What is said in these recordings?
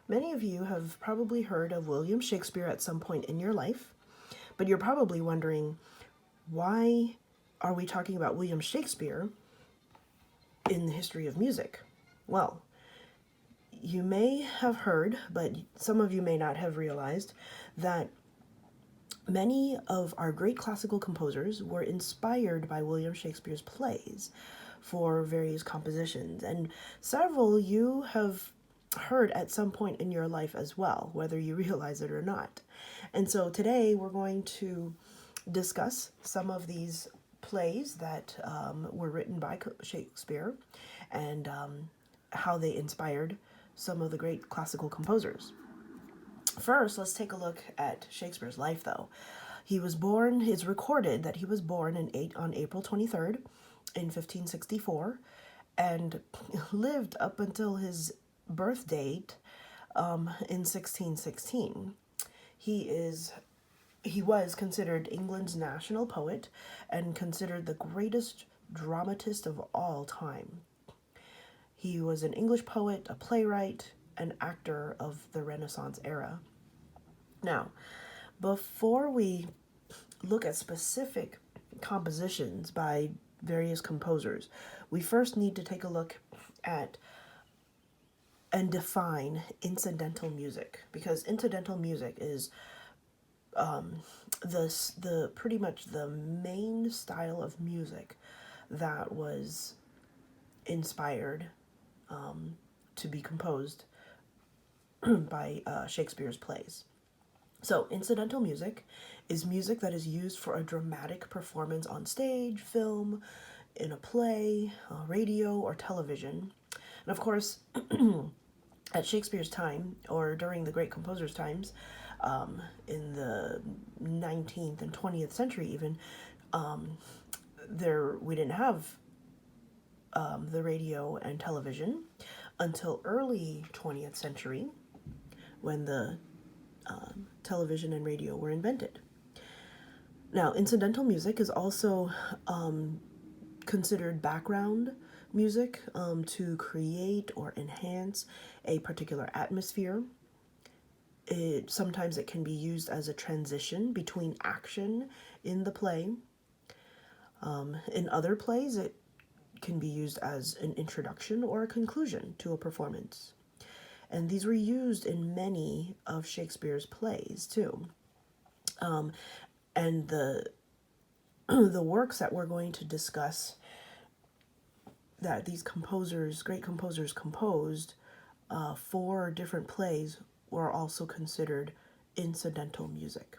Many of you have probably heard of William Shakespeare at some point in your life, but you're probably wondering, why are we talking about William Shakespeare in the history of music? Well, you may have heard, but some of you may not have realized, that many of our great classical composers were inspired by William Shakespeare's plays for various compositions, and several you have heard at some point in your life as well, whether you realize it or not. And so today we're going to discuss some of these plays that were written by Shakespeare and how they inspired some of the great classical composers. First, let's take a look at Shakespeare's life, though. He was born, it's recorded that he was born on April 23rd in 1564 and lived up until his birth date in 1616. He was considered England's national poet and considered the greatest dramatist of all time. He was an English poet, a playwright, an actor of the Renaissance era. Now, before we look at specific compositions by various composers, we first need to take a look at and define incidental music, because incidental music is the pretty much the main style of music that was inspired to be composed by Shakespeare's plays. So, incidental music is music that is used for a dramatic performance on stage, film, in a play, radio, or television. And of course, at Shakespeare's time, or during the great composers' times, in the 19th and 20th century even, we didn't have the radio and television until early 20th century, when the television and radio were invented. Now, incidental music is also considered background music to create or enhance a particular atmosphere. Sometimes it can be used as a transition between action in the play. In other plays, it can be used as an introduction or a conclusion to a performance. And these were used in many of Shakespeare's plays too. And the works that we're going to discuss that these great composers composed for different plays, were also considered incidental music.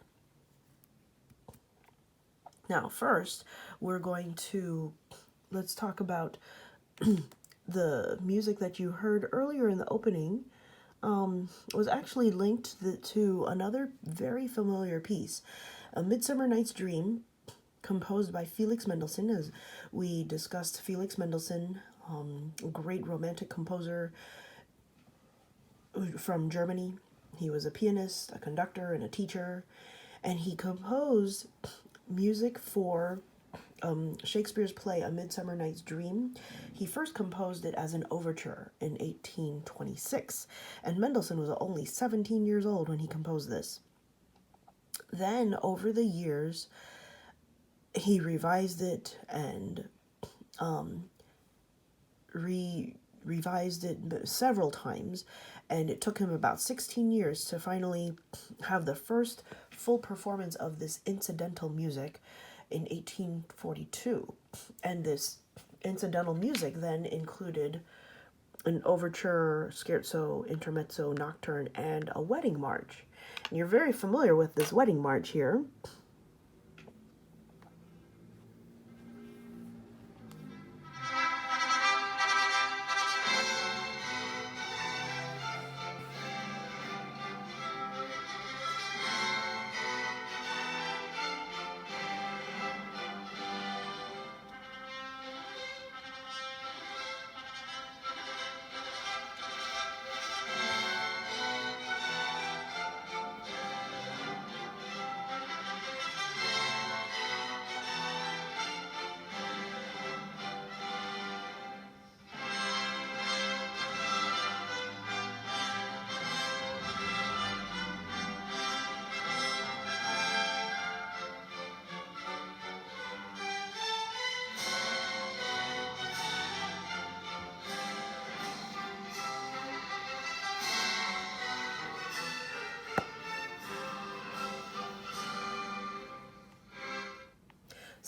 Now, first, let's talk about the music that you heard earlier in the opening. Was actually linked to another very familiar piece, A Midsummer Night's Dream, composed by Felix Mendelssohn. As we discussed, Felix Mendelssohn, a great romantic composer from Germany. He was a pianist, a conductor, and a teacher, and he composed music for Shakespeare's play A Midsummer Night's Dream. He first composed it as an overture in 1826, and Mendelssohn was only 17 years old when he composed this. Then, over the years, he revised it and revised it several times, and it took him about 16 years to finally have the first full performance of this incidental music in 1842. And this incidental music then included an overture, scherzo, intermezzo, nocturne, and a wedding march. And you're very familiar with this wedding march here.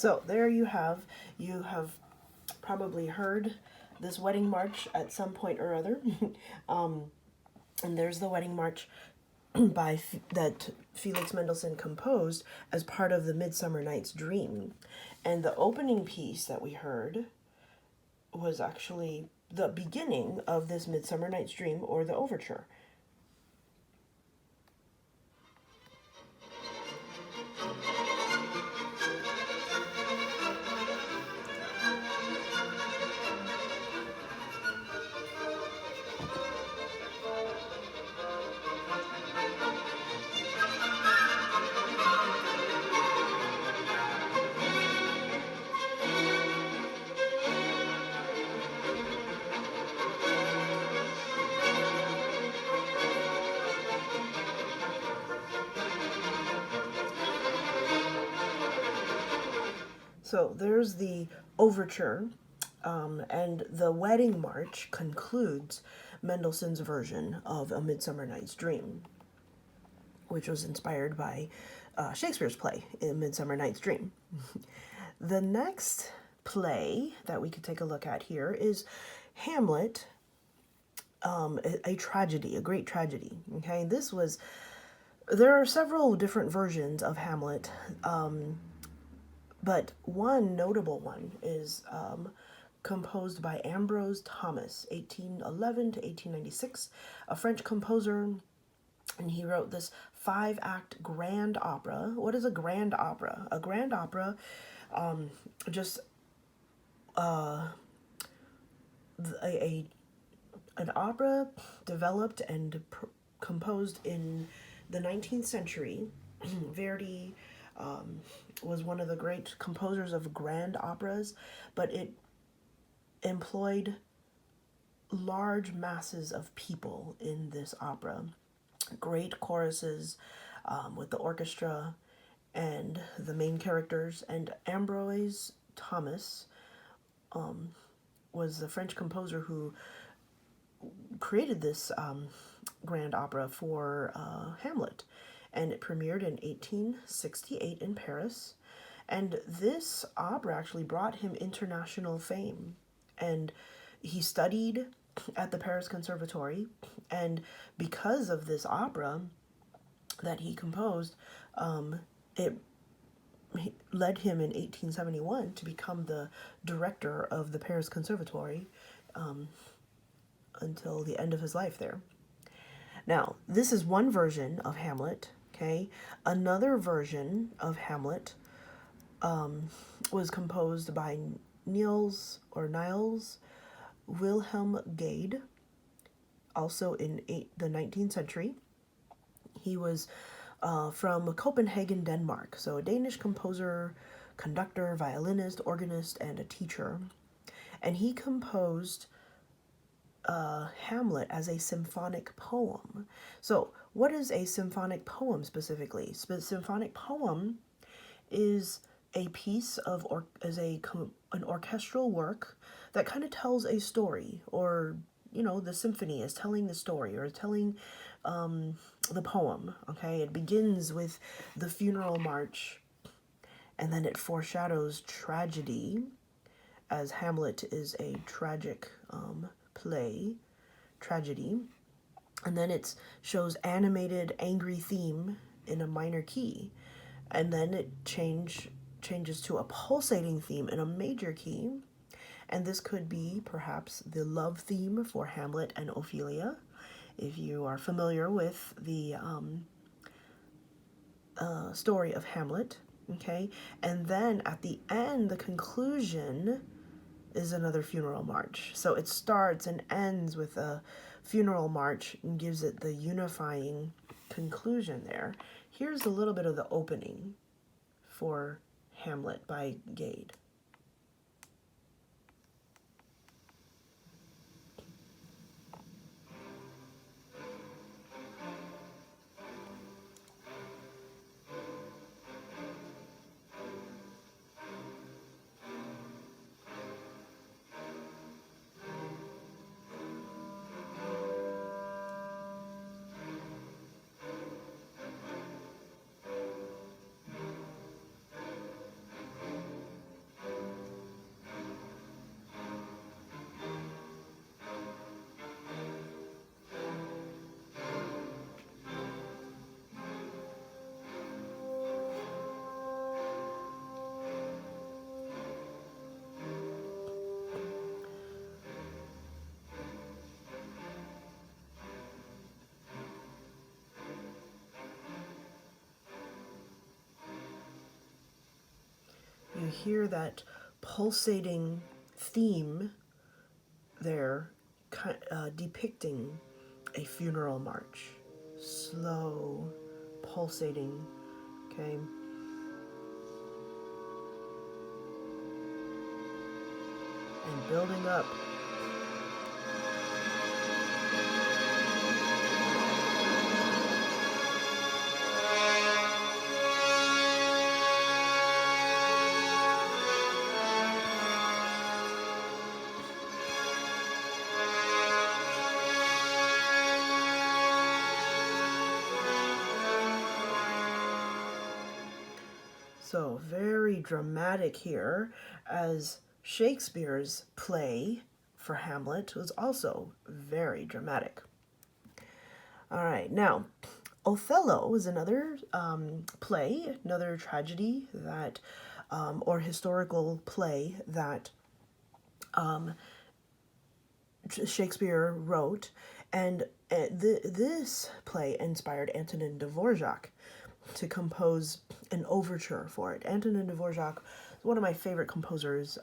So there you have probably heard this wedding march at some point or other. And there's the wedding march that Felix Mendelssohn composed as part of the Midsummer Night's Dream. And the opening piece that we heard was actually the beginning of this Midsummer Night's Dream, or the overture. So there's the overture, and the wedding march concludes Mendelssohn's version of A Midsummer Night's Dream, which was inspired by Shakespeare's play, A Midsummer Night's Dream. The next play that we could take a look at here is Hamlet, a tragedy, a great tragedy. Okay, there are several different versions of Hamlet, but one notable one is composed by Ambrose Thomas, 1811 to 1896, a French composer, and he wrote this 5-act grand opera. What is a grand opera? A grand opera, just an opera developed and composed in the 19th century. Verdi was one of the great composers of grand operas, but it employed large masses of people in this opera. Great choruses with the orchestra and the main characters. And Ambrose Thomas was the French composer who created this grand opera for Hamlet. And it premiered in 1868 in Paris. And this opera actually brought him international fame. And he studied at the Paris Conservatory. And because of this opera that he composed, it led him in 1871 to become the director of the Paris Conservatory until the end of his life there. Now, this is one version of Hamlet. Okay, another version of Hamlet was composed by Niels Wilhelm Gade, also in the 19th century. He was from Copenhagen, Denmark, so a Danish composer, conductor, violinist, organist, and a teacher. And he composed Hamlet as a symphonic poem. So what is a symphonic poem specifically? Symphonic poem is a piece of an orchestral work that kind of tells a story, or the symphony is telling the story or telling the poem. Okay, it begins with the funeral march, and then it foreshadows tragedy, as Hamlet is a tragic tragedy, and then it shows animated angry theme in a minor key, and then it changes to a pulsating theme in a major key, and this could be perhaps the love theme for Hamlet and Ophelia, if you are familiar with the story of Hamlet. Okay, and then at the end, the conclusion is another funeral march. So it starts and ends with a funeral march and gives it the unifying conclusion there. Here's a little bit of the opening for Hamlet by Gade. hear that pulsating theme there, depicting a funeral march. Slow, pulsating, okay? And building up. So very dramatic here, as Shakespeare's play for Hamlet was also very dramatic. All right, now Othello is another play, another tragedy that, or historical play that Shakespeare wrote, and this play inspired Antonin Dvorak to compose an overture for it. Antonin Dvorak is one of my favorite composers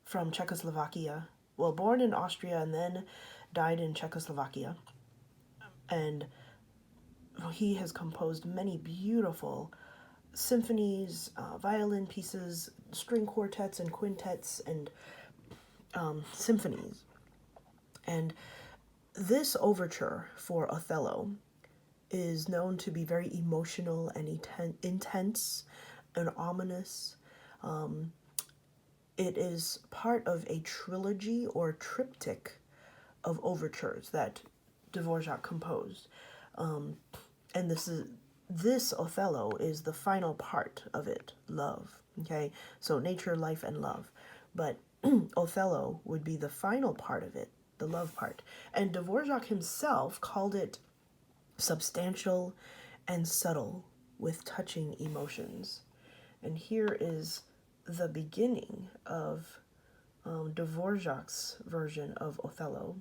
from Czechoslovakia. Well, born in Austria and then died in Czechoslovakia. And he has composed many beautiful symphonies, violin pieces, string quartets and quintets, and symphonies. And this overture for Othello is known to be very emotional and intense and ominous. It is part of a trilogy or triptych of overtures that Dvorak composed. And this Othello is the final part of it, love. Okay, so nature, life, and love. But Othello would be the final part of it, the love part. And Dvorak himself called it substantial and subtle with touching emotions. And here is the beginning of Dvorak's version of Othello.